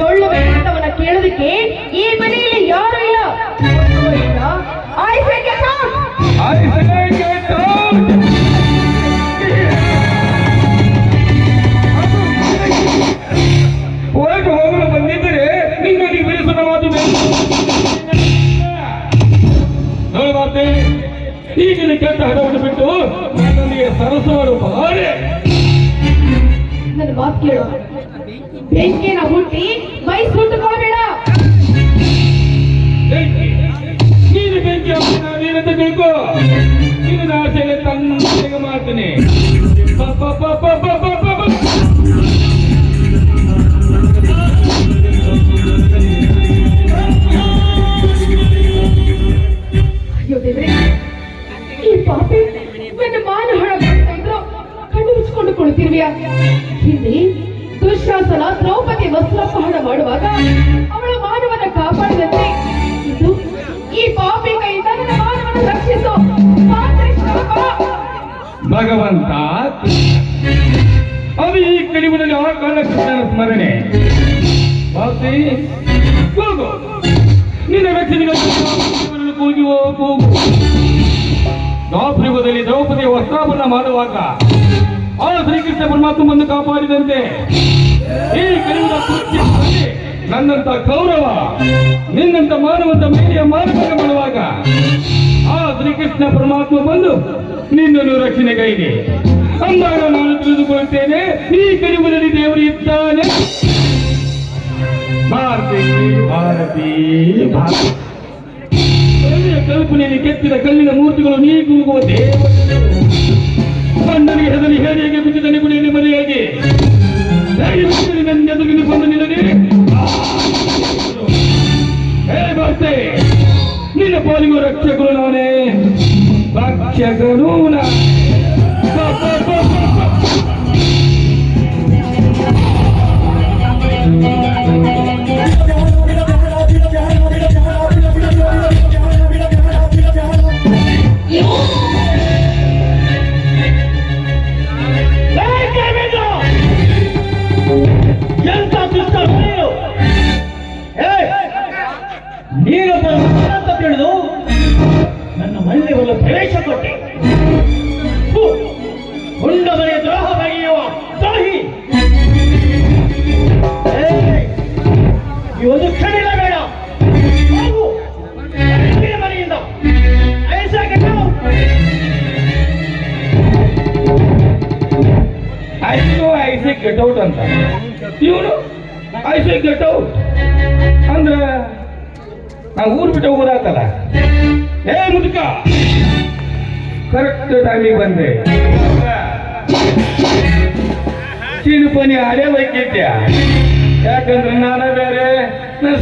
ಡೊಳ್ಳು ಬೇಕಾದವನ ಕೇಳೋದಕ್ಕೆ ಈ ಮನೆಯಲ್ಲಿ ಯಾರು ಇಲ್ಲ. I say get out! ಹೊರಟು ಹೋಗಲು ಬಂದಿದ್ದರೆ ನಿನ್ನೊಂದಿಗೆ ಬೆಳೆಸೋಣ ಮಾತು ನೋಡಬಾರ್ದೆ. ಈಗಿನ ಕೆಟ್ಟ ಹಠವನ್ನು ಬಿಟ್ಟು ನನ್ನೊಂದಿಗೆ ಸರಸವಾಡು ಬಾರೆ. ನನ್ನ ಮಾತು ಕೇಳು. ಬೆಂಕಿನ ಹುಟ್ಟಿ ಮೈ ಸುಟ್ಟುಕೊಳ್ಬೇಡ. ನೀನು ಬೆಂಕಿ ನೀನಂತ ತಿಳ್ಕೋ. ನಿನ್ನ ಆಸೆಗೆ ತನ್ನ ಮಾಡ್ತೀನಿ. ಈ ಪಾಪಿ ನನ್ನ ಮಾನ ಹಾಳಾಗ್ತಿದ್ರು ಕಣ್ಣು ಮುಚ್ಚಿಕೊಂಡು ಕುಳಿತಿರುವಿಯ. ಹಿಂದೆ ದುಶ್ಯಾಸನ ದ್ರೌಪದಿ ವಸ್ತ್ರಾಪಹರಣ ಮಾಡುವಾಗ ಅವಳ ಮಾನವನ ಕಾಪಾಡಿದಂತೆ ಇದು ಈ ಪಾಪಿ ಕೈಯಿಂದ ನನ್ನ ಮಾನವನ್ನು ರಕ್ಷಿಸು. ಭಗವಂತ ಅದು ಈ ಕಡಿಮದಲ್ಲಿ ಆ ಕಾಲಕೃಷ್ಣನ ಸ್ಮರಣೆ. ಬಾಸಿ ಹೋಗು, ನಿನ್ನ ರಕ್ಷಣೆಗಾಗಿ ಕೂಗಿ ಹೋಗು. ದ್ವಾಪರಯುಗದಲ್ಲಿ ದ್ರೌಪದಿಯ ವಸ್ತ್ರಾಪಹರಣ ಮಾಡುವಾಗ ಆ ಶ್ರೀಕೃಷ್ಣ ಪರಮಾತ್ಮ ಬಂದು ಕಾಪಾಡಿದಂತೆ ಈ ಕಲಿಯುಗದ ಕೃತ್ಯದಲ್ಲಿ ನನ್ನಂತ ಗೌರವ ನಿನ್ನಂತ ಮಾನವಂತ ಮೇಲಿಯ ಮಾನವಂತ ಮಾಡುವಾಗ ಆ ಶ್ರೀಕೃಷ್ಣ ಪರಮಾತ್ಮ ಬಂದು ನಿನ್ನನ್ನು ರಕ್ಷಣೆಗೈದೆ ಅಂದಾಗ ನಾನು ತಿಳಿದುಕೊಳ್ಳುತ್ತೇನೆ ಈ ಕಲಿಯುಗದಲ್ಲಿ ದೇವರು ಇದ್ದಾನೆ. ಭಾರತಿ ಭಾರತಿ ಭಾರತಿ ಕಲ್ಪನೆಯಲ್ಲಿ ಕೆತ್ತಿದ ಕಲ್ಲಿನ ಮೂರ್ತಿಗಳು ನೀ ಕೂಗುವ ದೇವತೆ ಕಣ್ಣನಿಗೆ ಹೆದರಿ ಹೇಗೆ ಬಿದ್ದಿದ್ದಾನೆ ಗುಡಿಯಲ್ಲಿ ಮರೆಯಾಗಿ ನನ್ನ ಎದುರಿಗೆ ಬಂದು ನಿಲ್ಲದೆ ಹೇ ಭಕ್ತೆ ನಿನ್ನ ಪಾಲಿಗೂ ರಕ್ಷಕರು ನಾನೇ ಭಕ್ಷಕರು ಅಂತ ತಿಳಿದು ನನ್ನ ಮನೆಯಲ್ಲಿ ಒಂದು ಪ್ರವೇಶ ಕೊಟ್ಟೆ. ಹುಂಡ ಮನೆಯ ದ್ರೋಹ ಬಗೆಯುವ ದ್ರೋಹಿ. ಈ ಒಂದು ಕ್ಷಣಿಲ ಬೇಡ ಹೋಗು ಮನೆಯಿಂದ. ಐಸೆ ಗೆಟ್ ಔಟ್ ಅಂತ ಇವನು ಐಸೆ ಗೆಟ್ ಔಟ್ ಅಂದ್ರ ನಾವು ಊರು ಬಿಟ್ಟು ಹೋಗೋದಾತಲ್ಲ. ಏ ಮುದುಕ ಕರೆಕ್ಟ್ ಟೈಮಿಗೆ ಬಂದೆ. ಚೀನು ಪನಿ ಹಳೆ ಬೈಕಿದ್ಯ ಯಾಕಂದ್ರೆ ನಾನು ಬೇರೆ ನನ್ನ